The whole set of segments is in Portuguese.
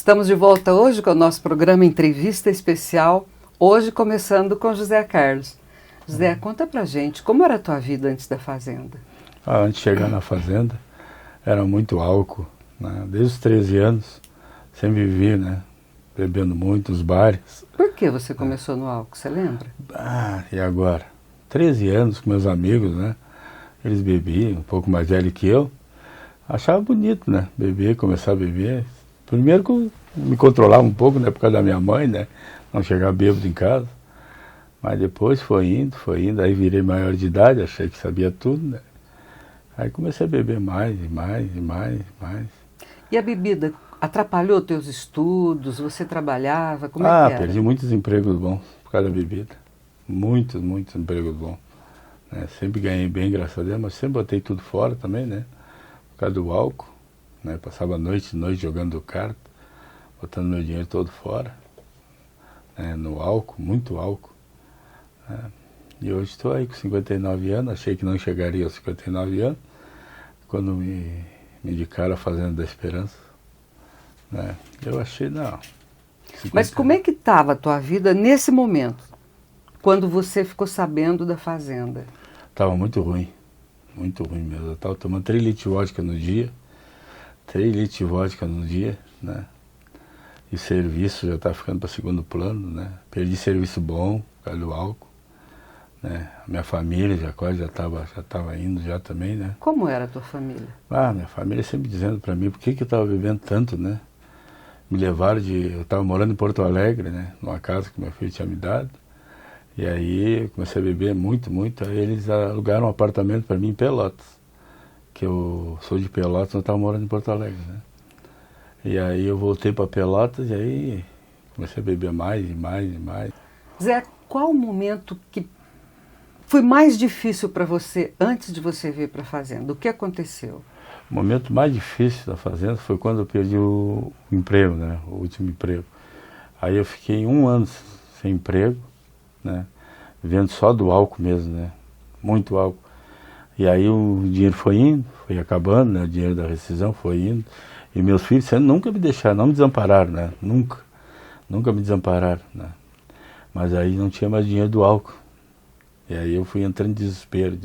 Estamos de volta hoje com o nosso programa Entrevista Especial, hoje começando com José Carlos. José, conta pra gente, como era a tua vida antes da fazenda? Antes de chegar na fazenda, era muito álcool, né? Desde os 13 anos, sempre vivi, né? Bebendo muito nos bares. Por que você começou no álcool, você lembra? E agora? 13 anos com meus amigos, né? Eles bebiam, um pouco mais velho que eu. Achava bonito, né? Beber, começar a beber. Primeiro que eu me controlava um pouco, né? Por causa da minha mãe, né? Não chegar bêbado em casa. Mas depois foi indo. Aí virei maior de idade, achei que sabia tudo, né? Aí comecei a beber mais. E a bebida atrapalhou teus estudos? Você trabalhava? Como é que era? Perdi muitos empregos bons por causa da bebida. Muitos empregos bons. Né? Sempre ganhei bem, graças a Deus, mas sempre botei tudo fora também, né? Por causa do álcool. Né? Passava noite jogando carta, botando meu dinheiro todo fora. Né? No álcool, muito álcool. Né? E hoje estou aí com 59 anos, achei que não chegaria aos 59 anos, quando me indicaram a Fazenda da Esperança. Né? Eu achei, não. Mas como é que estava a tua vida nesse momento, quando você ficou sabendo da Fazenda? Estava muito ruim mesmo. Eu estava tomando 3 litros de vodka no dia, né? E serviço já estava ficando para segundo plano, né? Perdi serviço bom por causa do álcool. Né? Minha família já estava indo já também, né? Como era a tua família? Minha família sempre dizendo para mim por que eu estava bebendo tanto, né? Me levaram eu estava morando em Porto Alegre, né? Numa casa que meu filho tinha me dado. E aí eu comecei a beber muito. Aí eles alugaram um apartamento para mim em Pelotas. Que eu sou de Pelotas, eu estava morando em Porto Alegre, né? E aí eu voltei para Pelotas e aí comecei a beber mais. Zé, qual o momento que foi mais difícil para você antes de você vir para a Fazenda? O que aconteceu? O momento mais difícil da Fazenda foi quando eu perdi o emprego, né? O último emprego. Aí eu fiquei 1 ano sem emprego, né? Vivendo só do álcool mesmo, né? Muito álcool. E aí o dinheiro foi indo, foi acabando, né? O dinheiro da rescisão foi indo. E meus filhos nunca me deixaram, não me desampararam, né? Nunca me desampararam, né? Mas aí não tinha mais dinheiro do álcool. E aí eu fui entrando em desespero.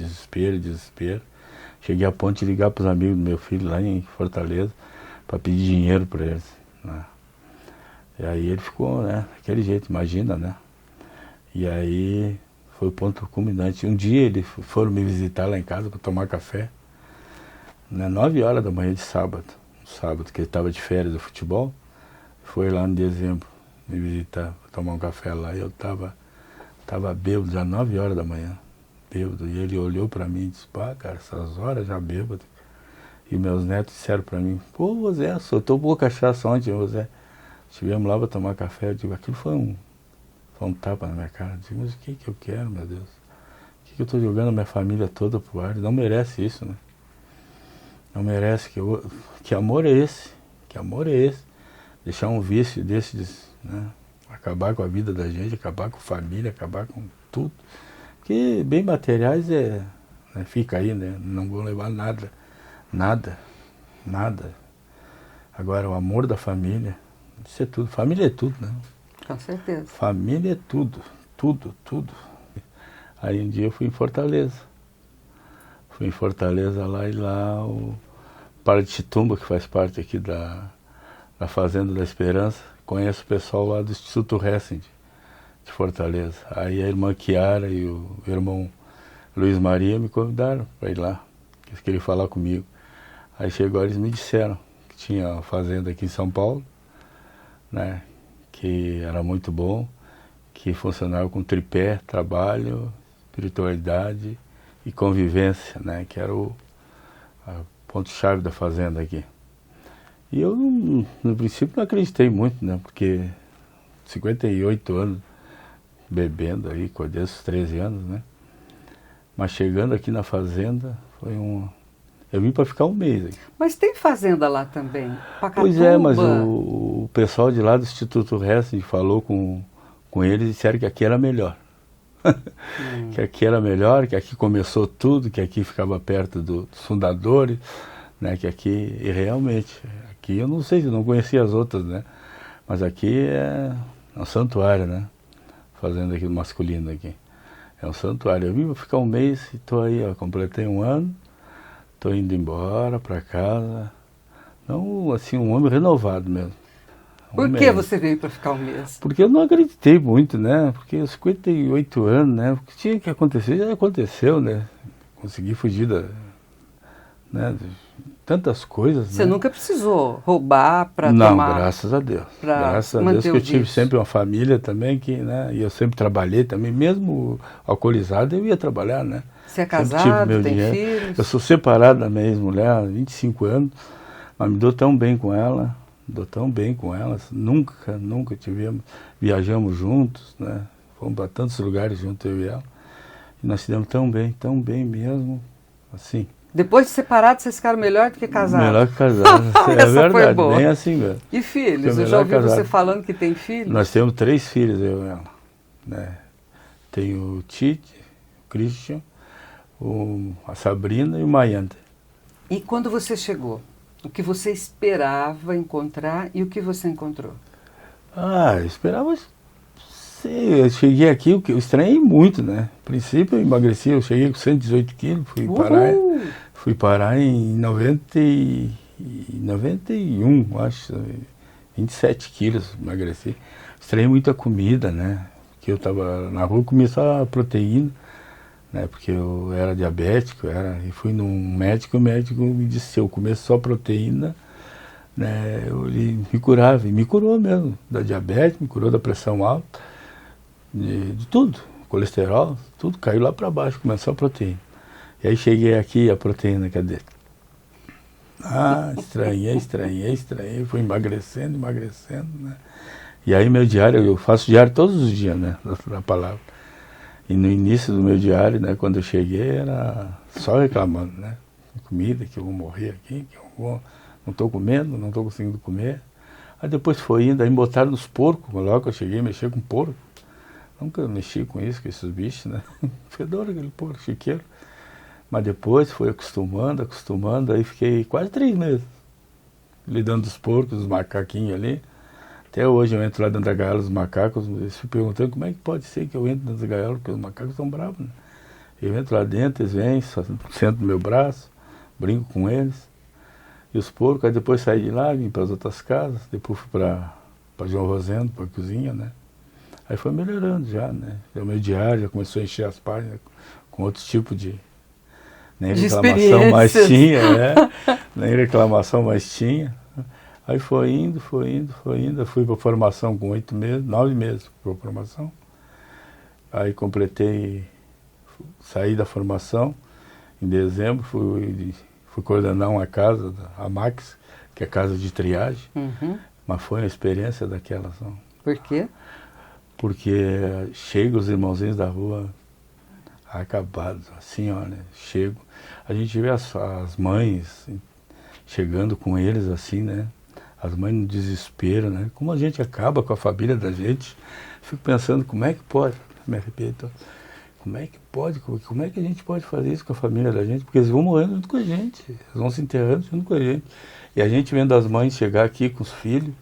Cheguei a ponto de ligar para os amigos do meu filho lá em Fortaleza para pedir dinheiro para eles, né? E aí ele ficou, né? Daquele jeito, imagina, né? E aí foi o ponto culminante. Um dia eles foram me visitar lá em casa para tomar café, né? 9 horas da manhã de sábado, que ele estava de férias do futebol. Foi lá em dezembro me visitar, para tomar um café lá. E eu estava bêbado, já 9 horas da manhã, bêbado. E ele olhou para mim e disse, cara, essas horas já bêbado. E meus netos disseram para mim, pô, Zé, soltou boa cachaça ontem, Zé. Estivemos lá para tomar café. Eu digo, aquilo foi um tapa na minha cara. Eu digo, mas o que eu quero, meu Deus? O que eu estou jogando a minha família toda pro ar? Não merece isso, né? Não merece. Que amor é esse? Que amor é esse? Deixar um vício desses, né? Acabar com a vida da gente, acabar com a família, acabar com tudo. Porque bem materiais né, fica aí, né? Não vão levar nada. Agora o amor da família, isso é tudo. Família é tudo, né? Com certeza. Família é tudo. Aí um dia eu fui em Fortaleza. Lá o Paratitumba, que faz parte aqui da Fazenda da Esperança, conhece o pessoal lá do Instituto Hessing, de Fortaleza. Aí a irmã Chiara e o irmão Luiz Maria me convidaram para ir lá, que eles queriam falar comigo. Aí chegou, eles me disseram que tinha uma fazenda aqui em São Paulo, né, que era muito bom, que funcionava com tripé, trabalho, espiritualidade e convivência, né, que era o ponto-chave da fazenda aqui. E eu, no princípio, não acreditei muito, né? Porque 58 anos bebendo aí, desde os 13 anos, né? Mas chegando aqui na fazenda, eu vim para ficar 1 mês aqui. Mas tem fazenda lá também, Pacatuba. Pois é, mas o pessoal de lá do Instituto Hessing falou com eles e disseram que aqui era melhor. Que aqui era melhor, que aqui começou tudo, que aqui ficava perto dos fundadores, né? Que aqui, e realmente, aqui eu não sei, eu não conhecia as outras, né? Mas aqui é um santuário, né? Fazendo aqui masculino aqui. É um santuário. Eu vim ficar um mês e estou aí, ó, completei 1 ano, estou indo embora para casa. Não, assim, um homem renovado mesmo. Por que você veio para ficar 1 mês? Porque eu não acreditei muito, né? Porque aos 58 anos, né? O que tinha que acontecer já aconteceu, né? Consegui fugir né? De tantas coisas. Você né? nunca precisou roubar para Não, tomar... graças a Deus. Graças a Deus que eu tive sempre uma família também, que, né? E eu sempre trabalhei também, mesmo alcoolizado, eu ia trabalhar, né? Você é casado, tem dinheiro. filhos? Eu sou separado da minha ex-mulher há 25 anos, mas me dou tão bem com ela. Nunca tivemos, viajamos juntos, né? Fomos para tantos lugares juntos, eu e ela. E nós se demos tão bem mesmo, assim. Depois de separado, vocês ficaram melhor do que casados? Melhor que casados, é verdade, foi boa. bem assim mesmo. E filhos? Eu já ouvi você falando que tem filhos. Nós temos 3 filhos, eu e ela. Né? Tenho o Tite, o Christian, a Sabrina e o Mayanda. E quando você chegou? O que você esperava encontrar e o que você encontrou? Eu esperava... Eu cheguei aqui, eu estranhei muito, né? A princípio eu emagreci, eu cheguei com 118 quilos, fui parar em 91, acho, 27 quilos emagreci. Estranhei muita comida, né? Porque eu estava na rua, comia só proteína, né? Porque eu era diabético, e fui num médico, o médico me disse, se eu comer só proteína, né? Ele me curava, e me curou mesmo, da diabetes, me curou da pressão alta, de tudo, colesterol, tudo caiu lá para baixo, começou a proteína. E aí cheguei aqui, a proteína, cadê? Estranhei, fui emagrecendo, né? E aí meu diário, eu faço diário todos os dias, né, da palavra. E no início do meu diário, né, quando eu cheguei, era só reclamando, né? Comida, que eu vou morrer aqui, que eu não estou comendo, não estou conseguindo comer. Aí depois foi indo, aí me botaram nos porcos, logo que eu cheguei, mexer com porco. Nunca mexi com isso, com esses bichos, né? Fedor aquele porco, chiqueiro. Mas depois foi acostumando, aí fiquei quase 3 meses lidando dos porcos, dos macaquinhos ali. Até hoje eu entro lá dentro da gaiola dos macacos, eles se perguntando como é que pode ser que eu entro dentro da gaiola, porque os macacos são bravos, né? Eu entro lá dentro, eles vêm, sentam no meu braço, brinco com eles. E os porcos, aí depois saí de lá, vim para as outras casas, depois fui para João Rosendo, para a cozinha, né? Aí foi melhorando já, né? O meu diário já começou a encher as páginas com outros tipos de... Nem reclamação mais tinha, né? Nem reclamação mais tinha. Aí foi indo, eu fui para formação com 8 meses, 9 meses para formação. Aí saí da formação em dezembro, fui coordenar uma casa, a Max, que é a casa de triagem. Uhum. Mas foi uma experiência daquelas. Por quê? Porque chegam os irmãozinhos da rua acabados, assim, olha, chego. A gente vê as mães chegando com eles assim, né? As mães no desespero, né? Como a gente acaba com a família da gente. Fico pensando, como é que pode? Me arrependo. Como é que pode? Como é que a gente pode fazer isso com a família da gente? Porque eles vão morrendo junto com a gente. Eles vão se enterrando junto com a gente. E a gente vendo as mães chegar aqui com os filhos,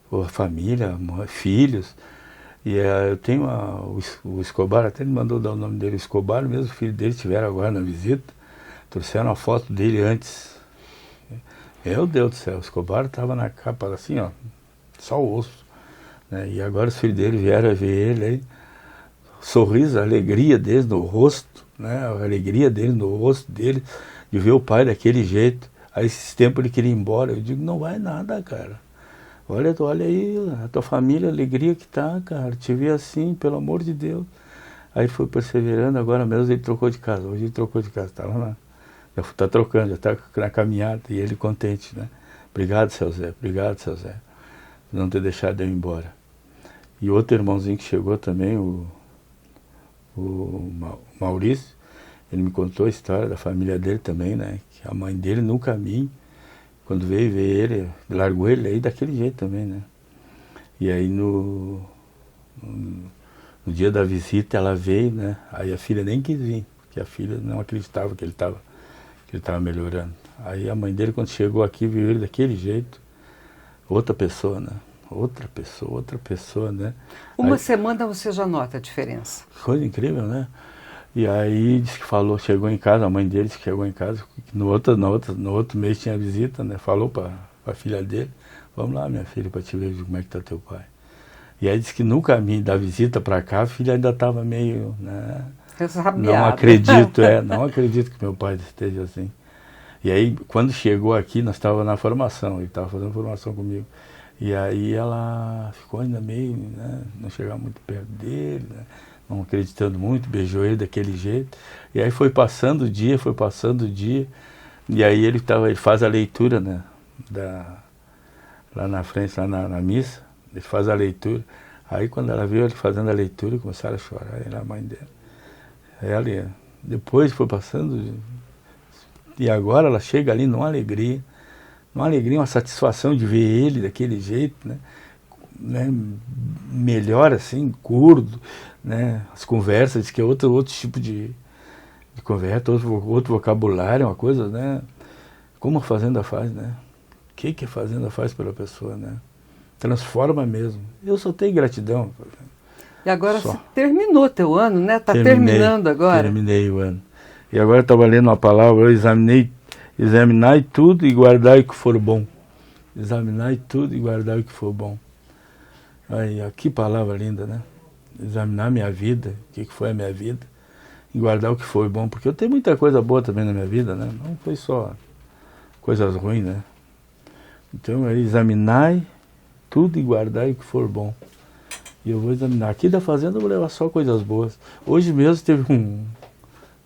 ou a família, filhos. E eu tenho o Escobar, até me mandou dar o nome dele, o Escobar, mesmo o filho dele estiveram agora na visita, trouxeram a foto dele antes. Meu Deus do céu, o Escobar estava na capa assim, ó, só o osso. Né? E agora os filhos dele vieram ver ele aí, sorriso, a alegria deles no rosto, né? A alegria dele no rosto dele, de ver o pai daquele jeito. Aí esses tempos ele queria ir embora, eu digo, não vai nada, cara. Olha aí, a tua família, a alegria que tá, cara, te ver assim, pelo amor de Deus. Aí foi perseverando, agora mesmo ele trocou de casa, hoje ele trocou de casa, tá lá, já tá trocando, já tá na caminhada, e ele contente, né? Obrigado, seu Zé, por não ter deixado eu ir embora. E outro irmãozinho que chegou também, o Maurício, ele me contou a história da família dele também, né? Que a mãe dele no caminho, quando veio ver ele, largou ele aí daquele jeito também, né? E aí no dia da visita ela veio, né? Aí a filha nem quis vir, porque a filha não acreditava que ele estava melhorando. Aí a mãe dele, quando chegou aqui, viu ele daquele jeito, outra pessoa, né? outra pessoa, né? Uma Aí, semana você já nota a diferença. coisa incrível, né? E aí disse que falou, chegou em casa, a mãe dele disse que chegou em casa, no outro mês tinha visita, né? Falou para a filha dele, vamos lá, minha filha, para te ver como é que tá teu pai. E aí disse que no caminho da visita para cá, a filha ainda estava meio, né? Não acredito, não acredito que meu pai esteja assim. E aí, quando chegou aqui, nós estávamos na formação, ele estava fazendo formação comigo. E aí ela ficou ainda meio, né, não chegava muito perto dele, né, não acreditando muito, beijou ele daquele jeito. E aí foi passando o dia, e aí ele faz a leitura, né, lá na frente, lá na missa, ele faz a leitura. Aí quando ela viu ele fazendo a leitura, começaram a chorar, ela, a mãe dela. Aí ela, depois foi passando, e agora ela chega ali numa alegria, uma satisfação de ver ele daquele jeito, né? Melhor assim, curdo, né? As conversas, diz que é outro tipo de conversa, outro vocabulário, uma coisa, né? Como a fazenda faz, né? O que a fazenda faz pela pessoa, né? Transforma mesmo. Eu só tenho gratidão. E agora você terminou teu ano, né? Está terminando agora. Terminei o ano. E agora eu estava lendo uma palavra, eu examinai tudo e guardai o que for bom. Examinai tudo e guardai o que for bom. Aí, que palavra linda, né? Examinar minha vida, o que foi a minha vida, e guardar o que foi bom. Porque eu tenho muita coisa boa também na minha vida, né? Não foi só coisas ruins, né? Então, examinai tudo e guardai o que for bom. E eu vou examinar. Aqui da fazenda eu vou levar só coisas boas. Hoje mesmo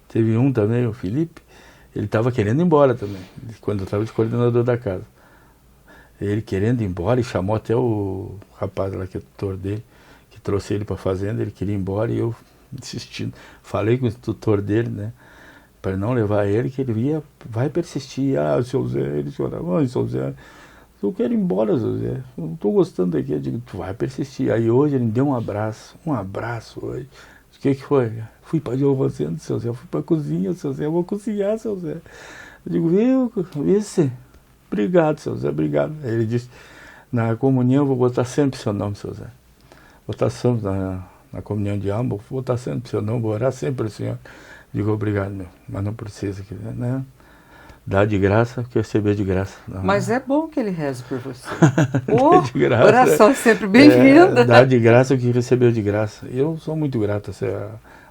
teve um também, o Felipe, ele estava querendo ir embora também, quando eu estava de coordenador da casa. Ele querendo ir embora e chamou até o rapaz lá que é tutor dele, que trouxe ele para a fazenda, ele queria ir embora e eu insistindo. Falei com o tutor dele, né, para não levar ele, que ele vai persistir. O seu Zé, ele chorava, seu Zé, eu quero ir embora, seu Zé, eu não estou gostando daqui. Eu digo, tu vai persistir. Aí hoje ele me deu um abraço hoje. O que foi? Fui para a fazenda, seu Zé, fui para a cozinha, seu Zé, eu vou cozinhar, seu Zé. Eu digo, vice, obrigado, seu Zé, obrigado. Aí ele disse, na comunhão eu vou botar sempre seu nome, seu Zé. Vou botar sempre na comunhão de alma, vou botar sempre seu nome, vou orar sempre pelo Senhor. Eu digo, obrigado, meu, mas não precisa, né? Dar de graça, que receber de graça. Não. Mas é bom que ele reze por você. De graça, oração sempre bem-vinda. Dar de graça o que recebeu de graça. Eu sou muito grato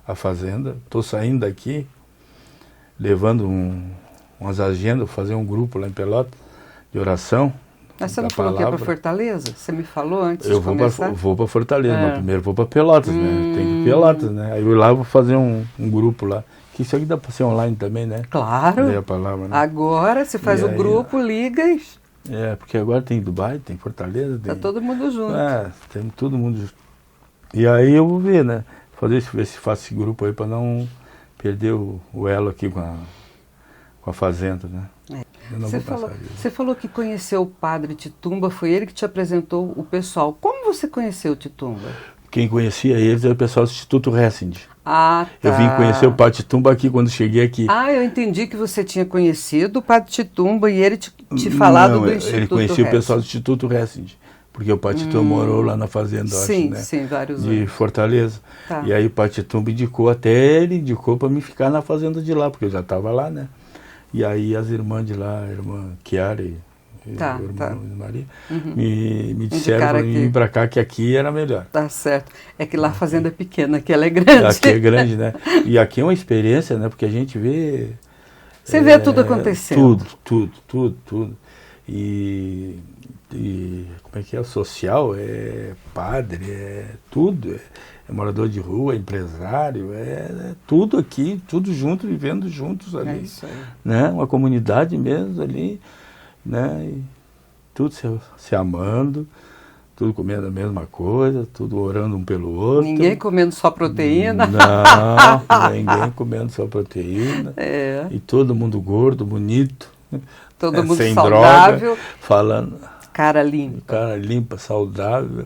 à fazenda. Estou saindo daqui, levando umas agendas, fazer um grupo lá em Pelotas de oração. Mas você não falou que é para Fortaleza? Você me falou antes de começar? Eu vou para Fortaleza, mas primeiro vou para Pelotas, né? Tem que ir Pelotas, né? Aí eu lá vou fazer um grupo lá. Que isso aqui dá para ser online também, né? Claro. Ler a palavra, né? Agora você faz o grupo, liga e... porque agora tem Dubai, tem Fortaleza. Tá todo mundo junto. Tem todo mundo junto. E aí eu vou ver, né? Ver se faço esse grupo aí para não perder o elo aqui com a fazenda, né? Você falou que conheceu o padre Titumba, foi ele que te apresentou o pessoal. Como você conheceu o Titumba? Quem conhecia eles era o pessoal do Instituto Hessing. Ah, tá. Eu vim conhecer o padre Titumba aqui quando cheguei aqui. Eu entendi que você tinha conhecido o padre Titumba e ele te falado do Instituto ele conhecia o pessoal do Instituto Hessing, porque o padre Titumba morou lá na fazenda, sim, né? Sim, vários de anos. Fortaleza. Tá. E aí o padre Titumba indicou para mim ficar na fazenda de lá, porque eu já estava lá, né? E aí as irmãs de lá, a irmã Chiara e a irmã Maria, me disseram para vir para cá, que aqui era melhor. Tá certo. É que lá a fazenda é pequena, aqui ela é grande. Aqui é grande, né? E aqui é uma experiência, né? Porque a gente vê... Você vê tudo acontecendo. Tudo. E como é que é? O social, é padre, é tudo. É morador de rua, é empresário, é tudo aqui, tudo junto, vivendo juntos ali. É isso aí. Né? Uma comunidade mesmo ali, né? E tudo se amando, tudo comendo a mesma coisa, tudo orando um pelo outro. Ninguém comendo só proteína. Não, ninguém comendo só proteína. E todo mundo gordo, bonito. Todo mundo sem saudável. Droga, falando. Cara limpa. Cara limpa, saudável.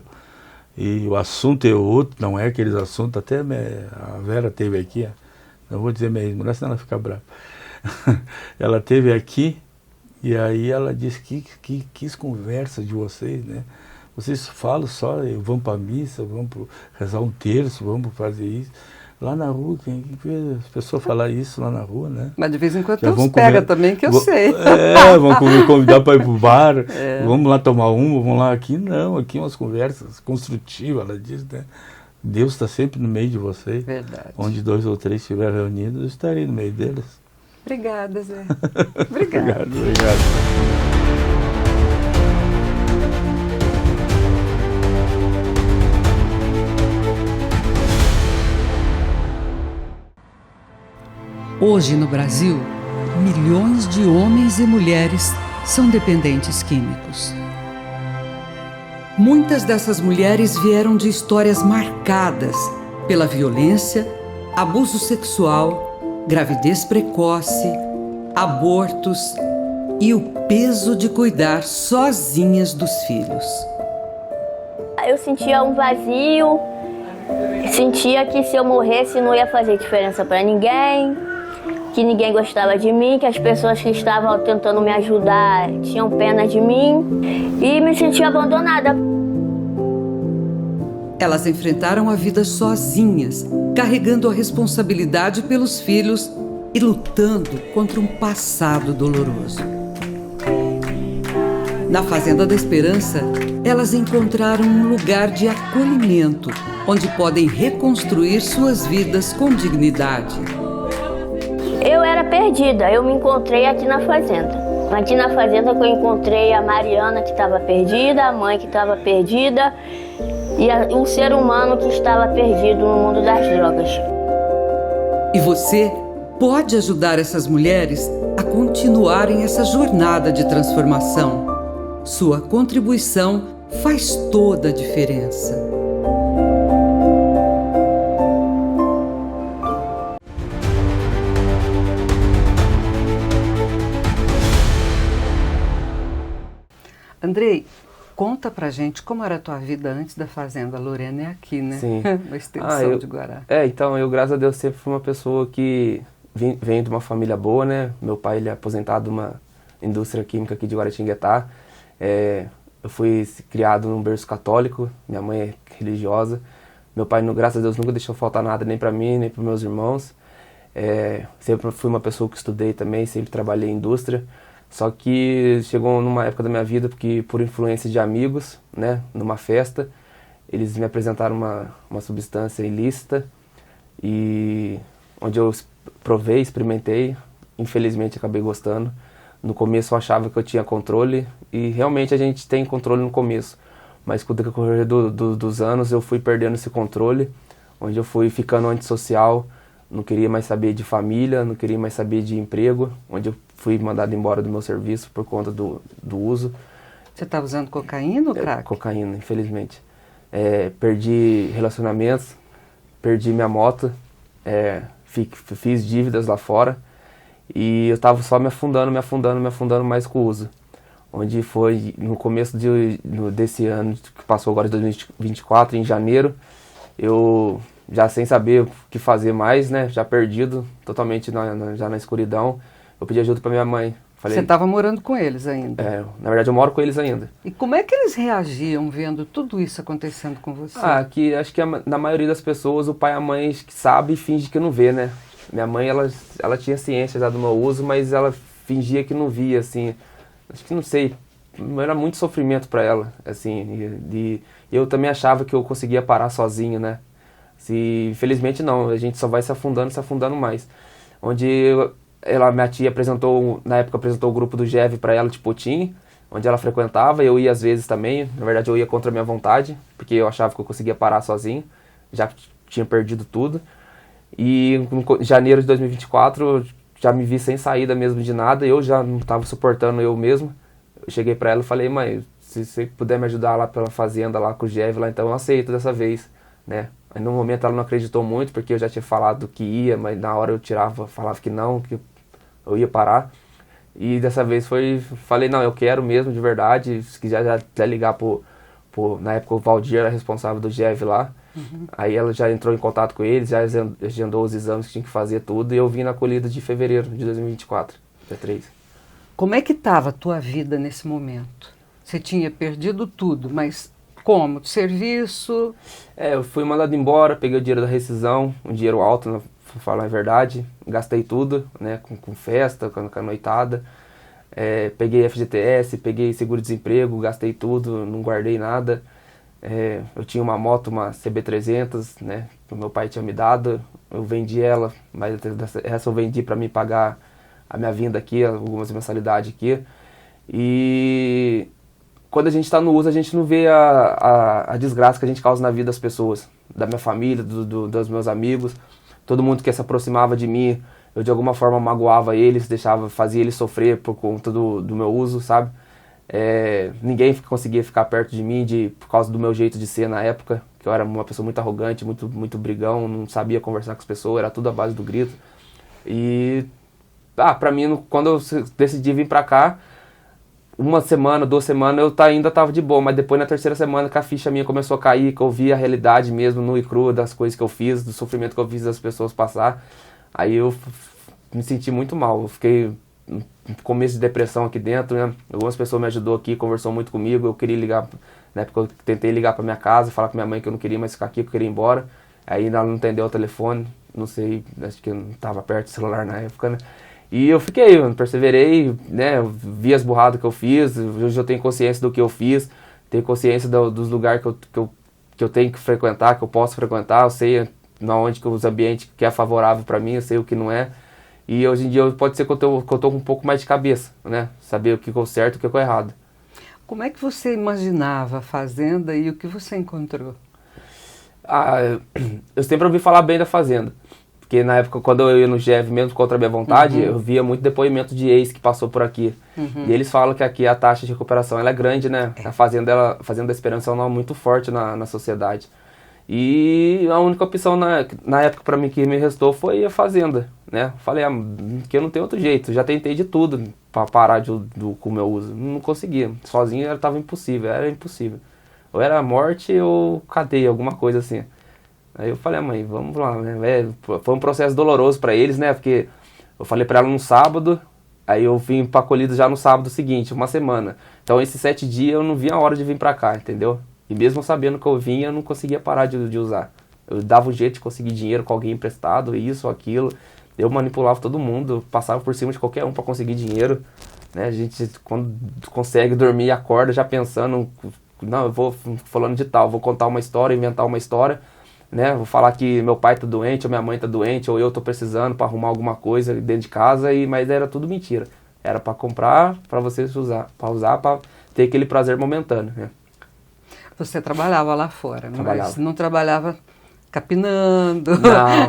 E o assunto é outro, não é aqueles assuntos, até a Vera teve aqui, não vou dizer minha ex-mulher, senão ela fica brava. Ela teve aqui, e aí ela disse que quis conversa de vocês, né? vocês falam só, vamos para a missa, vamos rezar um terço, vamos fazer isso. Lá na rua, quem vê as pessoas falar isso lá na rua, né? Mas de vez em quando uns pega também, que eu sei. Vamos convidar para ir pro bar, vamos lá tomar vamos lá. Aqui não, aqui umas conversas construtivas, ela diz, né? Deus está sempre no meio de vocês. Verdade. Onde 2 ou 3 estiverem reunidos, eu estarei no meio deles. Obrigada, Zé. Obrigada. Obrigado. Hoje no Brasil, milhões de homens e mulheres são dependentes químicos. Muitas dessas mulheres vieram de histórias marcadas pela violência, abuso sexual, gravidez precoce, abortos e o peso de cuidar sozinhas dos filhos. Eu sentia um vazio, sentia que se eu morresse não ia fazer diferença para ninguém, que ninguém gostava de mim, que as pessoas que estavam tentando me ajudar tinham pena de mim e me sentia abandonada. Elas enfrentaram a vida sozinhas, carregando a responsabilidade pelos filhos e lutando contra um passado doloroso. Na Fazenda da Esperança, elas encontraram um lugar de acolhimento, onde podem reconstruir suas vidas com dignidade. Eu era perdida, eu me encontrei aqui na Fazenda. Aqui na Fazenda que eu encontrei a Mariana, que estava perdida, a mãe que estava perdida e um ser humano que estava perdido no mundo das drogas. E você pode ajudar essas mulheres a continuarem essa jornada de transformação. Sua contribuição faz toda a diferença. Andrei, conta pra gente como era a tua vida antes da Fazenda. A Lorena é aqui, né? Sim. Uma extensão de Guará. Então, eu, graças a Deus, sempre fui uma pessoa que vem de uma família boa, né? Meu pai, ele é aposentado de uma indústria química aqui de Guaratinguetá. Eu fui criado num berço católico, minha mãe é religiosa. Meu pai, graças a Deus, nunca deixou faltar nada, nem pra mim, nem pros meus irmãos. Sempre fui uma pessoa que estudei também, sempre trabalhei em indústria. Só que chegou numa época da minha vida que, por influência de amigos, né, numa festa, eles me apresentaram uma substância ilícita, e onde eu provei, experimentei, infelizmente acabei gostando. No começo eu achava que eu tinha controle, e realmente a gente tem controle no começo, mas com o decorrer dos anos eu fui perdendo esse controle, onde eu fui ficando antissocial, não queria mais saber de família, não queria mais saber de emprego, onde eu fui mandado embora do meu serviço por conta do uso. Você estava usando cocaína ou crack? Cocaína, infelizmente. Perdi relacionamentos, perdi minha moto, fiz dívidas lá fora e eu estava só me afundando mais com o uso. Onde foi no começo desse ano, que passou agora de 2024, em janeiro, eu já sem saber o que fazer mais, né, já perdido, totalmente já na escuridão, eu pedi ajuda para minha mãe. Você estava morando com eles ainda? Na verdade eu moro com eles ainda. E como é que eles reagiam vendo tudo isso acontecendo com você? Acho que na maioria das pessoas o pai e a mãe sabe e finge que não vê, né. Minha mãe, ela tinha ciência já do meu uso, mas ela fingia que não via, assim, acho que não sei, era muito sofrimento para ela, assim, e eu também achava que eu conseguia parar sozinho, né. Infelizmente não, a gente só vai se afundando mais. Onde minha tia na época apresentou o grupo do GEV para ela de Potim, onde ela frequentava, eu ia às vezes também, na verdade eu ia contra a minha vontade, porque eu achava que eu conseguia parar sozinho, já tinha perdido tudo. E em janeiro de 2024, já me vi sem saída mesmo de nada, eu já não estava suportando eu mesmo. Eu cheguei para ela e falei, mãe, se você puder me ajudar lá pela fazenda, lá com o GEV, lá, então eu aceito dessa vez, né. Aí no momento ela não acreditou muito, porque eu já tinha falado que ia, mas na hora eu falava que não, que eu ia parar. E dessa vez falei, não, eu quero mesmo, de verdade. Se quiser já ligar na época o Valdir era responsável do GEV lá. Uhum. Aí ela já entrou em contato com eles, já agendou os exames que tinha que fazer tudo, e eu vim na acolhida de fevereiro de 2024, dia 3. Como é que estava a tua vida nesse momento? Você tinha perdido tudo, mas Como? Do serviço? Eu fui mandado embora, peguei o dinheiro da rescisão, um dinheiro alto, né, pra falar a verdade. Gastei tudo, né, com festa, com a noitada. Peguei FGTS, peguei seguro-desemprego, gastei tudo, não guardei nada. Eu tinha uma moto, uma CB300, né, que o meu pai tinha me dado. Eu vendi ela, mas essa eu vendi para me pagar a minha vinda aqui, algumas mensalidades aqui. E quando a gente está no uso, a gente não vê a desgraça que a gente causa na vida das pessoas, da minha família, dos meus amigos, todo mundo que se aproximava de mim, eu de alguma forma magoava eles, fazia eles sofrer por conta do meu uso, sabe? Ninguém conseguia ficar perto de mim por causa do meu jeito de ser na época, que eu era uma pessoa muito arrogante, muito brigão, não sabia conversar com as pessoas, era tudo à base do grito. E, pra mim, quando eu decidi vir pra cá, uma semana, 2 semanas, eu ainda tava de boa, mas depois na terceira semana que a ficha minha começou a cair, que eu vi a realidade mesmo, nua e crua, das coisas que eu fiz, do sofrimento que eu fiz das pessoas passar, aí eu me senti muito mal. Eu fiquei no começo de depressão aqui dentro, né? Algumas pessoas me ajudou aqui, conversou muito comigo, eu queria ligar, na época eu tentei ligar pra minha casa, falar com minha mãe que eu não queria mais ficar aqui, que eu queria ir embora, aí ela não entendeu o telefone, não sei, acho que eu não tava perto do celular na época, né? E eu perseverei, né, eu vi as burradas que eu fiz, hoje eu tenho consciência do que eu fiz, tenho consciência dos lugares que eu tenho que frequentar, que eu posso frequentar, eu sei onde que os ambientes que é favorável para mim, eu sei o que não é. E hoje em dia pode ser que eu tô com um pouco mais de cabeça, né, saber o que é certo e o que é errado. Como é que você imaginava a fazenda e o que você encontrou? Eu sempre ouvi falar bem da fazenda. Porque na época, quando eu ia no GEV mesmo contra a minha vontade, eu via muito depoimento de ex que passou por aqui. E eles falam que aqui a taxa de recuperação ela é grande, né? A Fazenda da Esperança é um nome muito forte na sociedade. E a única opção na época pra mim que me restou foi a Fazenda, né? Falei, que eu não tenho outro jeito. Já tentei de tudo pra parar com o meu uso. Não conseguia. Sozinho era impossível. Ou era morte ou cadeia, alguma coisa assim. Aí eu falei, mãe, vamos lá, né? Foi um processo doloroso pra eles, né? Porque eu falei pra ela no sábado, aí eu vim pra acolhida já no sábado seguinte, uma semana. Então esses 7 dias eu não via a hora de vir pra cá, entendeu? E mesmo sabendo que eu vinha, eu não conseguia parar de usar. Eu dava um jeito de conseguir dinheiro com alguém emprestado, isso, aquilo. Eu manipulava todo mundo, passava por cima de qualquer um pra conseguir dinheiro. Né? A gente, quando consegue dormir, acorda já pensando, não, eu vou falando de tal, vou contar uma história, inventar uma história. Né? Vou falar que meu pai tá doente, ou minha mãe tá doente, ou eu tô precisando para arrumar alguma coisa dentro de casa, mas era tudo mentira. Era para comprar, para você usar, para ter aquele prazer momentâneo. Né? Você trabalhava lá fora, mas não trabalhava capinando? Não.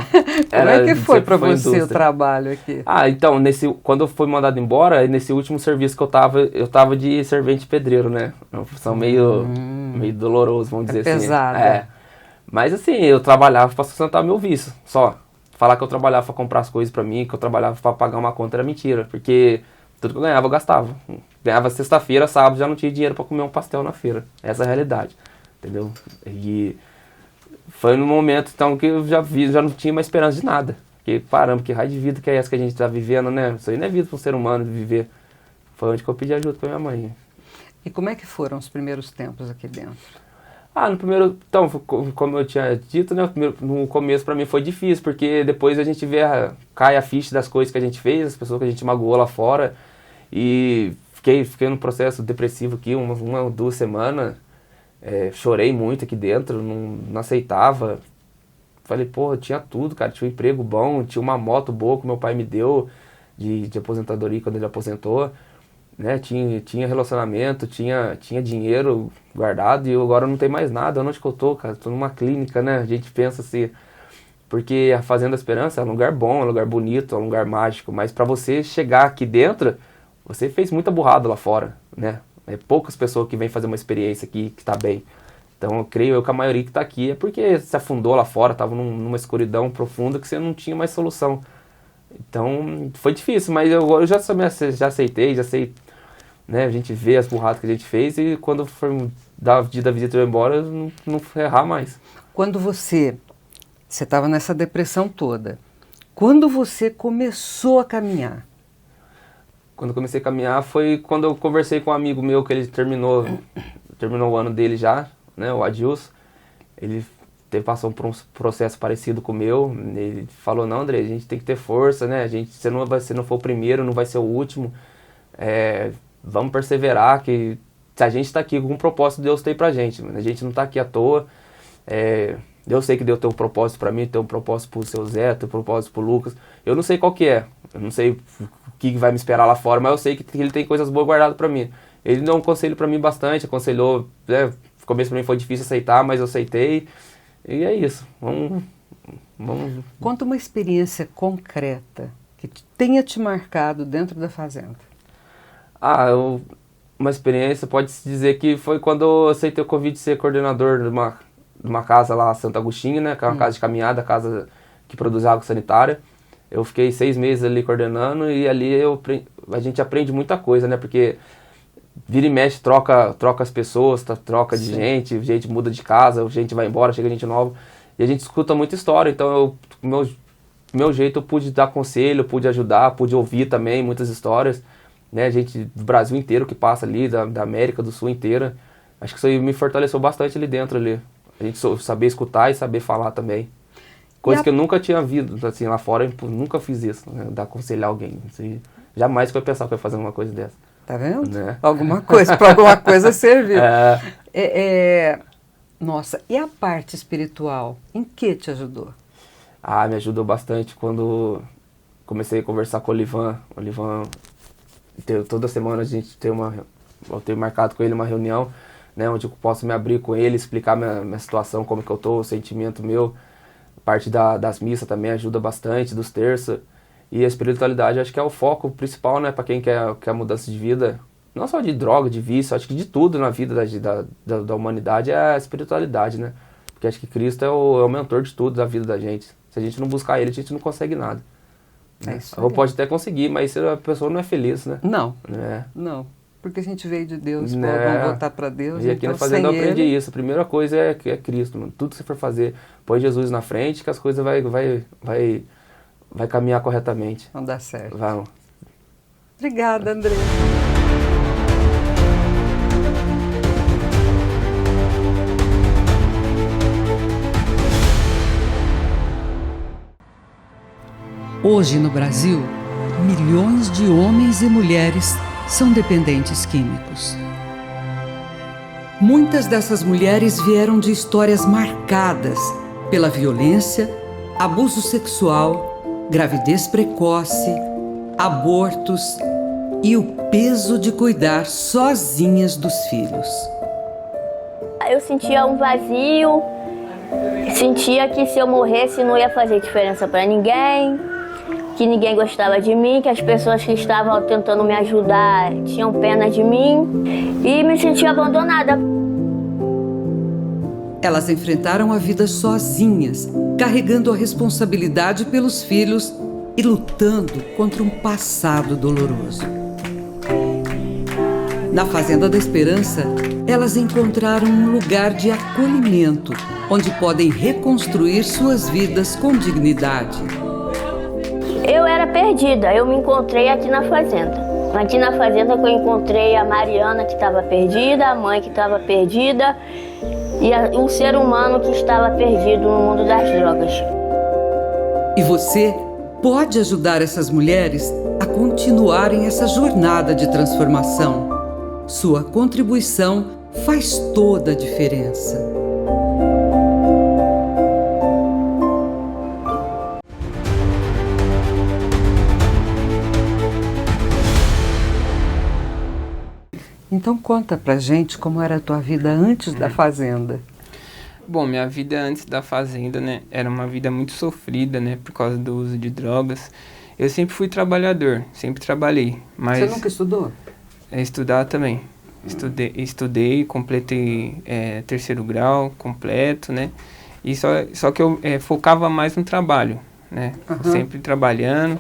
Como é que foi para você o trabalho aqui? Então, quando eu fui mandado embora, nesse último serviço que eu tava de servente pedreiro, né? Uma função meio doloroso, vamos dizer assim. Pesada. Mas assim, eu trabalhava para sustentar meu vício, só. Falar que eu trabalhava para comprar as coisas para mim, que eu trabalhava para pagar uma conta era mentira, porque tudo que eu ganhava eu gastava. Ganhava sexta-feira, sábado já não tinha dinheiro para comer um pastel na feira. Essa é a realidade, entendeu? E foi no momento então que eu já não tinha mais esperança de nada. Porque caramba, que raio de vida que é essa que a gente tá vivendo, né? Isso aí não é vida para um ser humano viver. Foi onde que eu pedi ajuda para minha mãe. E como é que foram os primeiros tempos aqui dentro? No primeiro, então, como eu tinha dito, né, no começo pra mim foi difícil, porque depois a gente cai a ficha das coisas que a gente fez, as pessoas que a gente magoou lá fora, e fiquei num processo depressivo aqui, uma ou 2 semanas, chorei muito aqui dentro, não aceitava, falei, porra, tinha tudo, cara, tinha um emprego bom, tinha uma moto boa que meu pai me deu de aposentadoria quando ele aposentou, né, tinha relacionamento, tinha dinheiro guardado e eu agora não tenho mais nada. Onde que eu tô, cara? Tô numa clínica, né? A gente pensa assim, porque a Fazenda Esperança é um lugar bom, é um lugar bonito, é um lugar mágico, mas para você chegar aqui dentro, você fez muita burrada lá fora, né? É poucas pessoas que vêm fazer uma experiência aqui que tá bem. Então eu creio que a maioria que tá aqui é porque se afundou lá fora, tava numa escuridão profunda que você não tinha mais solução. Então foi difícil, mas eu já aceitei, já sei. Né, a gente vê as burradas que a gente fez e quando for dar a visita e eu ir embora, não errar mais. Quando você estava nessa depressão toda, quando você começou a caminhar? Quando eu comecei a caminhar foi quando eu conversei com um amigo meu que ele terminou o ano dele já, né, o Adilson, ele passou por um processo parecido com o meu. Ele falou, não, André, a gente tem que ter força, né? Se não for o primeiro, não vai ser o último. Vamos perseverar, que se a gente está aqui com um propósito, Deus tem pra gente. A gente não está aqui à toa. Eu sei que Deus tem um propósito para mim, tem um propósito pro seu Zé, tem um propósito pro Lucas. Eu não sei qual que é. Eu não sei o que vai me esperar lá fora, mas eu sei que ele tem coisas boas guardadas para mim. Ele deu um conselho para mim bastante, aconselhou. No começo para mim foi difícil aceitar, mas eu aceitei. E é isso. Vamos. Conta uma experiência concreta que tenha te marcado dentro da fazenda. Uma experiência, pode-se dizer que foi quando eu aceitei o convite de ser coordenador de uma casa lá, Santo Agostinho, né? Que é uma casa de caminhada, casa que produz água sanitária. Eu fiquei 6 meses ali coordenando e ali a gente aprende muita coisa, né? Porque vira e mexe, troca as pessoas, troca de gente muda de casa, gente vai embora, chega gente nova. E a gente escuta muita história, então meu jeito eu pude dar conselho, pude ajudar, pude ouvir também muitas histórias, né? Gente do Brasil inteiro que passa ali, da América do Sul inteira. Acho que isso aí me fortaleceu bastante ali dentro ali. A gente saber escutar e saber falar também. Coisa que eu nunca tinha visto, assim, lá fora, eu nunca fiz isso, né? Dar aconselhar alguém. Assim, jamais que eu ia pensar que eu ia fazer uma coisa dessa. Tá vendo? Né? Alguma coisa, para alguma coisa serviu. Nossa, e a parte espiritual? Em que te ajudou? Me ajudou bastante quando comecei a conversar com o Olivan. O Olivan, toda semana a gente eu tenho marcado com ele uma reunião, né, onde eu posso me abrir com ele, explicar minha situação, como que eu tô, o sentimento meu. Parte das missas também ajuda bastante, dos terços. E a espiritualidade acho que é o foco principal, né, para quem quer mudança de vida. Não só de droga, de vício, acho que de tudo na vida da humanidade é a espiritualidade, né? Porque acho que Cristo é o mentor de tudo da vida da gente. Se a gente não buscar Ele, a gente não consegue nada. Né? Ou pode até conseguir, mas a pessoa não é feliz, né? Não, não. Porque a gente veio de Deus, vamos voltar para Deus. E aqui na fazenda eu aprendi isso. A primeira coisa é Cristo, mano. Tudo que você for fazer, põe Jesus na frente que as coisas vai caminhar corretamente. Vão dar certo. Vamos. Obrigada, André. Hoje no Brasil, milhões de homens e mulheres são dependentes químicos. Muitas dessas mulheres vieram de histórias marcadas pela violência, abuso sexual, gravidez precoce, abortos e o peso de cuidar sozinhas dos filhos. Eu sentia um vazio, sentia que se eu morresse não ia fazer diferença para ninguém, que ninguém gostava de mim, que as pessoas que estavam tentando me ajudar tinham pena de mim e me sentia abandonada. Elas enfrentaram a vida sozinhas, carregando a responsabilidade pelos filhos e lutando contra um passado doloroso. Na Fazenda da Esperança, elas encontraram um lugar de acolhimento, onde podem reconstruir suas vidas com dignidade. Eu era perdida, eu me encontrei aqui na fazenda. Aqui na fazenda que eu encontrei a Mariana que estava perdida, a mãe que estava perdida e um ser humano que estava perdido no mundo das drogas. E você pode ajudar essas mulheres a continuarem essa jornada de transformação. Sua contribuição faz toda a diferença. Então conta pra gente como era a tua vida antes da fazenda. Bom, minha vida antes da fazenda, né, era uma vida muito sofrida, né, por causa do uso de drogas. Eu sempre fui trabalhador, sempre trabalhei, mas... Você nunca estudou? Estudar também. Estudei, completei 3º grau completo, né, e só que eu focava mais no trabalho, né, sempre trabalhando.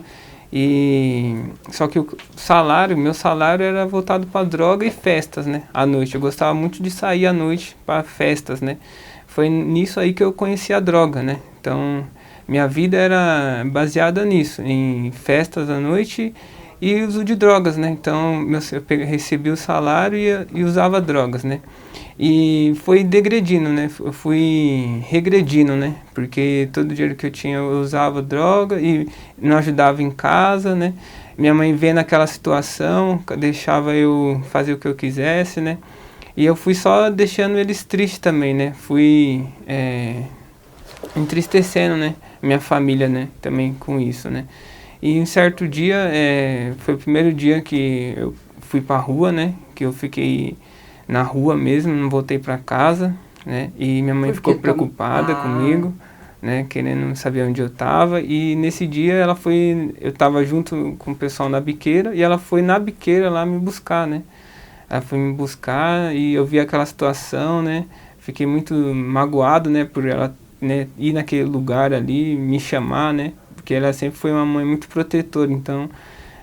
E só que meu salário era voltado para droga e festas, né? À noite. Eu gostava muito de sair à noite para festas, né? Foi nisso aí que eu conheci a droga, né? Então, minha vida era baseada nisso, em festas à noite e uso de drogas, né? Então, eu recebi o salário e usava drogas, né? E foi degredindo, né? Eu fui regredindo, né? Porque todo dinheiro que eu tinha eu usava droga e não ajudava em casa, né? Minha mãe vendo aquela situação, deixava eu fazer o que eu quisesse, né? E eu fui só deixando eles tristes também, né? Fui entristecendo, né? Minha família, né? Também com isso, né? E um certo dia, foi o primeiro dia que eu fui pra rua, né? Que eu fiquei na rua mesmo, não voltei para casa, né? E minha mãe ficou preocupada comigo, né? Querendo saber onde eu estava. E nesse dia eu estava junto com o pessoal na biqueira e ela foi na biqueira lá me buscar, né? Ela foi me buscar e eu vi aquela situação, né? Fiquei muito magoado, né? Por ela, né, ir naquele lugar ali, me chamar, né? Porque ela sempre foi uma mãe muito protetora, então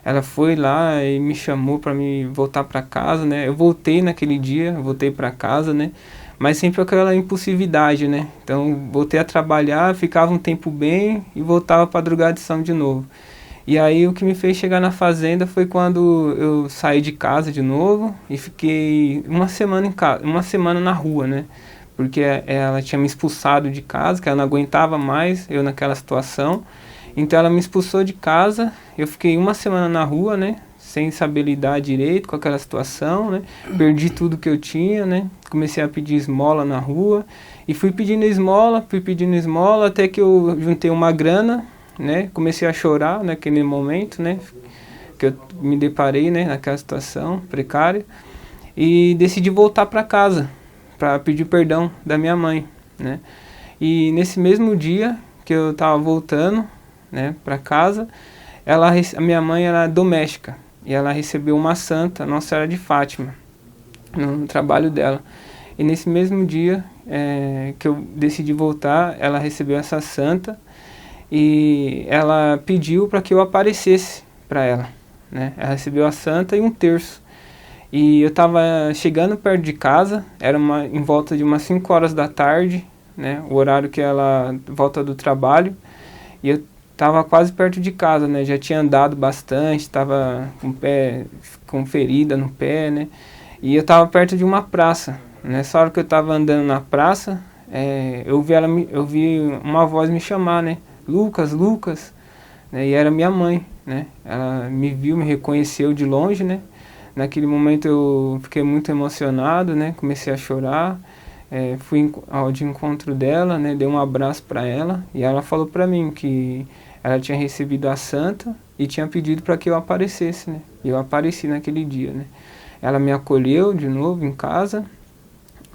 ela foi lá e me chamou para me voltar para casa, né? Eu voltei naquele dia, voltei para casa, né? Mas sempre com aquela impulsividade, né? Então voltei a trabalhar, ficava um tempo bem e voltava para a drogadição de novo. E aí o que me fez chegar na fazenda foi quando eu saí de casa de novo e fiquei uma semana em casa, uma semana na rua, né? Porque ela tinha me expulsado de casa, que ela não aguentava mais eu naquela situação. Então ela me expulsou de casa, eu fiquei uma semana na rua, né? Sem saber lidar direito com aquela situação, né? Perdi tudo que eu tinha, né? Comecei a pedir esmola na rua e fui pedindo esmola, até que eu juntei uma grana, né? Comecei a chorar naquele momento, né? Que eu me deparei, né? Naquela situação precária e decidi voltar para casa para pedir perdão da minha mãe, né? E nesse mesmo dia que eu estava voltando, né, para casa, a minha mãe era doméstica e ela recebeu uma santa, Nossa Senhora de Fátima, no trabalho dela. E nesse mesmo dia que eu decidi voltar, ela recebeu essa santa e ela pediu para que eu aparecesse para ela, né? Ela recebeu a santa e um terço. E eu estava chegando perto de casa, era em volta de umas 5 horas da tarde, né, o horário que ela volta do trabalho, e eu estava quase perto de casa, né? Já tinha andado bastante, estava com ferida no pé, né? E eu estava perto de uma praça. Nessa hora que eu estava andando na praça, eu vi uma voz me chamar, né? Lucas, Lucas, né? E era minha mãe, né? Ela me viu, me reconheceu de longe, né? Naquele momento eu fiquei muito emocionado, né? Comecei a chorar. Fui ao de encontro dela, né? Dei um abraço para ela e ela falou para mim que ela tinha recebido a santa e tinha pedido para que eu aparecesse, né? E eu apareci naquele dia, né? Ela me acolheu de novo em casa,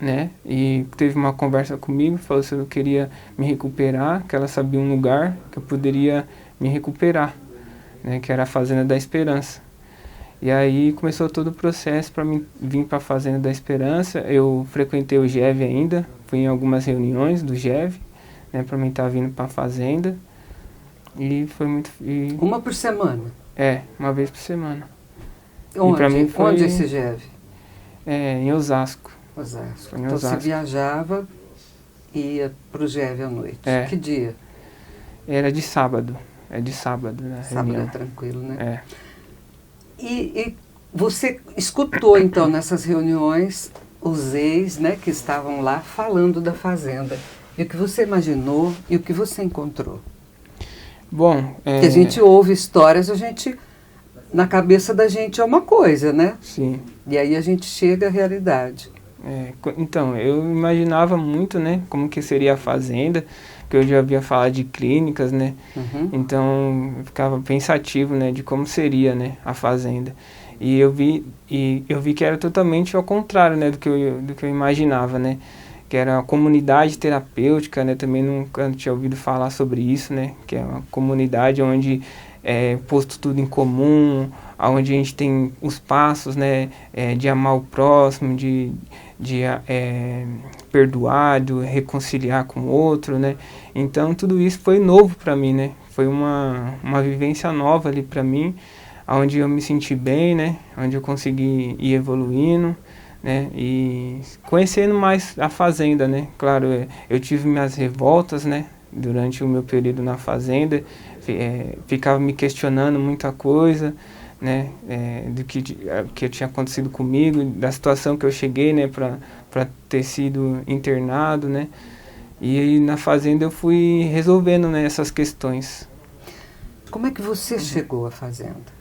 né? E teve uma conversa comigo, falou se eu queria me recuperar, que ela sabia um lugar que eu poderia me recuperar, né? Que era a Fazenda da Esperança. E aí começou todo o processo para mim vir para a Fazenda da Esperança. Eu frequentei o GEV ainda, fui em algumas reuniões do GEV, né, para mim estar vindo para a Fazenda. E foi muito... Uma por semana? Uma vez por semana. Onde? E pra mim foi, onde esse GEV? Em Osasco. Osasco. Em então Osasco. você viajava e ia para o GEV à noite. Que dia? Era de sábado. É de sábado, né? Sábado reunião. é tranquilo, né? É. E você escutou, então, nessas reuniões, os ex, né, que estavam lá falando da fazenda. E o que você imaginou e o que você encontrou? Bom, Porque a gente ouve histórias, na cabeça da gente é uma coisa, né? Sim. E aí a gente chega à realidade. Então, eu imaginava muito, né, como que seria a fazenda, que eu já havia falado de clínicas, né? Uhum. Então, eu ficava pensativo, né, de como seria, né, a fazenda. E eu vi que era totalmente ao contrário, né, do que eu imaginava, né? Que era uma comunidade terapêutica, né? Também nunca tinha ouvido falar sobre isso, né? Que é uma comunidade onde é posto tudo em comum, onde a gente tem os passos, né? De amar o próximo, de perdoar, de reconciliar com o outro, né? Então tudo isso foi novo para mim, né? Foi uma vivência nova ali para mim, onde eu me senti bem, né? Onde eu consegui ir evoluindo, né? E conhecendo mais a fazenda, né? Claro, eu tive minhas revoltas, né? Durante o meu período na fazenda, ficava me questionando muita coisa, né, do que tinha acontecido comigo, da situação que eu cheguei, né, para ter sido internado, né, e aí na fazenda eu fui resolvendo, né, essas questões. Como é que você chegou à fazenda?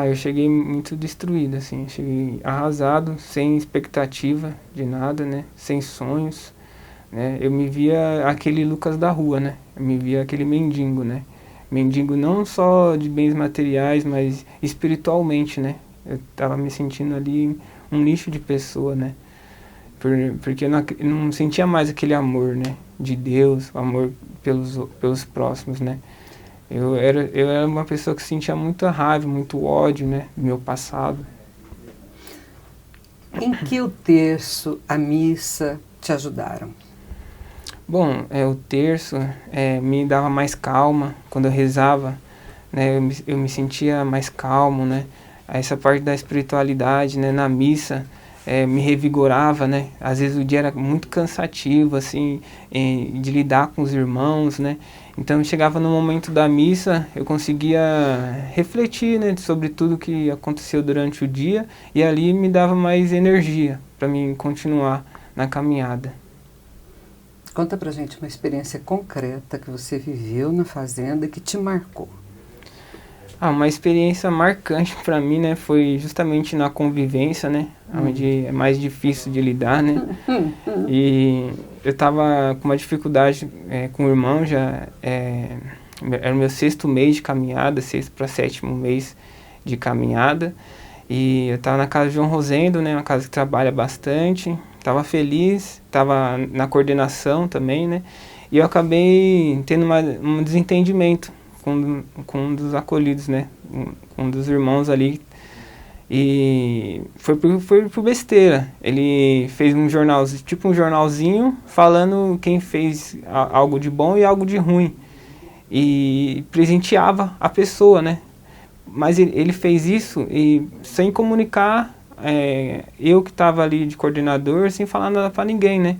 Eu cheguei muito destruído, assim, cheguei arrasado, sem expectativa de nada, né, sem sonhos, né, eu me via aquele Lucas da rua, né, eu me via aquele mendigo, né, mendigo não só de bens materiais, mas espiritualmente, né, eu tava me sentindo ali um lixo de pessoa, né, porque eu não sentia mais aquele amor, né, de Deus, o amor pelos próximos, né. Eu era uma pessoa que sentia muita raiva, muito ódio, né, do meu passado. Em que o terço, a missa te ajudaram? Bom, o terço me dava mais calma quando eu rezava, né, eu me sentia mais calmo, né, essa parte da espiritualidade, né, na missa, me revigorava, né, às vezes o dia era muito cansativo, assim, de lidar com os irmãos, né, então chegava no momento da missa, eu conseguia refletir, né, sobre tudo que aconteceu durante o dia e ali me dava mais energia para mim continuar na caminhada. Conta pra gente uma experiência concreta que você viveu na fazenda que te marcou. Uma experiência marcante para mim, né, foi justamente na convivência, né, onde é mais difícil de lidar, né, e eu tava com uma dificuldade com o irmão, já era o meu 6º mês de caminhada, 6º para 7º mês de caminhada, e eu tava na casa de João Rosendo, né, uma casa que trabalha bastante, tava feliz, tava na coordenação também, né, e eu acabei tendo um desentendimento com um dos acolhidos, né, com um dos irmãos ali, e foi por besteira. Ele fez um jornalzinho falando quem fez algo de bom e algo de ruim, e presenteava a pessoa, né, mas ele fez isso e sem comunicar, eu que estava ali de coordenador, sem falar nada para ninguém, né.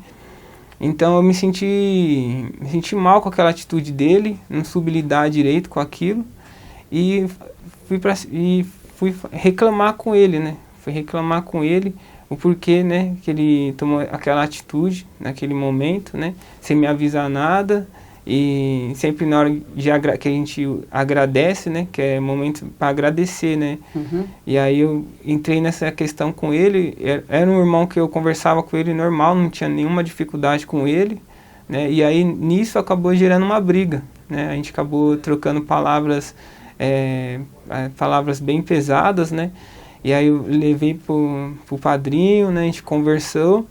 Então eu me senti mal com aquela atitude dele, não soube lidar direito com aquilo e fui reclamar com ele, né? Fui reclamar com ele o porquê, né, que ele tomou aquela atitude naquele momento, né, sem me avisar nada. E sempre na hora que a gente agradece, né, que é momento para agradecer, né. Uhum. E aí eu entrei nessa questão com ele, era um irmão que eu conversava com ele normal, não tinha nenhuma dificuldade com ele, né, e aí nisso acabou gerando uma briga, né, a gente acabou trocando palavras bem pesadas, né, e aí eu levei pro padrinho, né, a gente conversou,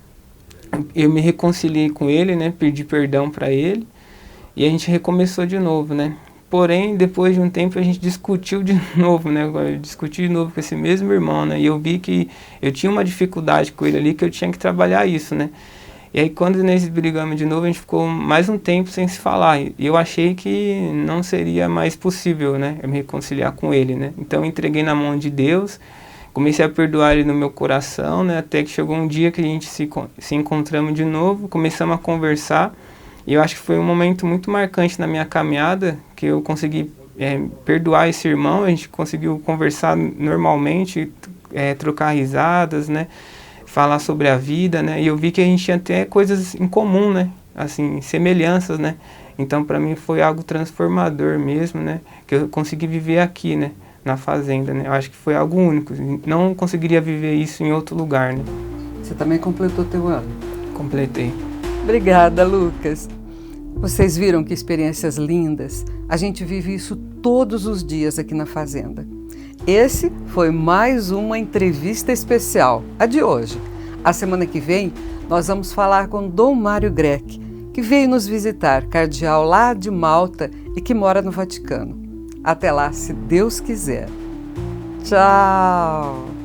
eu me reconciliei com ele, né, pedi perdão para ele, e a gente recomeçou de novo, né? Porém, depois de um tempo, a gente discutiu de novo, né? Eu discuti de novo com esse mesmo irmão, né? E eu vi que eu tinha uma dificuldade com ele ali, que eu tinha que trabalhar isso, né? E aí, quando nós brigamos de novo, a gente ficou mais um tempo sem se falar. E eu achei que não seria mais possível, né? Eu me reconciliar com ele, né? Então, eu entreguei na mão de Deus, comecei a perdoar ele no meu coração, né? Até que chegou um dia que a gente se encontramos de novo, começamos a conversar. E eu acho que foi um momento muito marcante na minha caminhada, que eu consegui perdoar esse irmão, a gente conseguiu conversar normalmente, trocar risadas, né, falar sobre a vida, né, e eu vi que a gente tinha até coisas em comum, né, assim, semelhanças, né, então para mim foi algo transformador mesmo, né, que eu consegui viver aqui, né, na fazenda, né, eu acho que foi algo único, não conseguiria viver isso em outro lugar, né. Você também completou teu ano? Completei. Obrigada, Lucas. Vocês viram que experiências lindas? A gente vive isso todos os dias aqui na Fazenda. Esse foi mais uma entrevista especial, a de hoje. A semana que vem, nós vamos falar com Dom Mário Grech, que veio nos visitar, cardeal lá de Malta e que mora no Vaticano. Até lá, se Deus quiser. Tchau!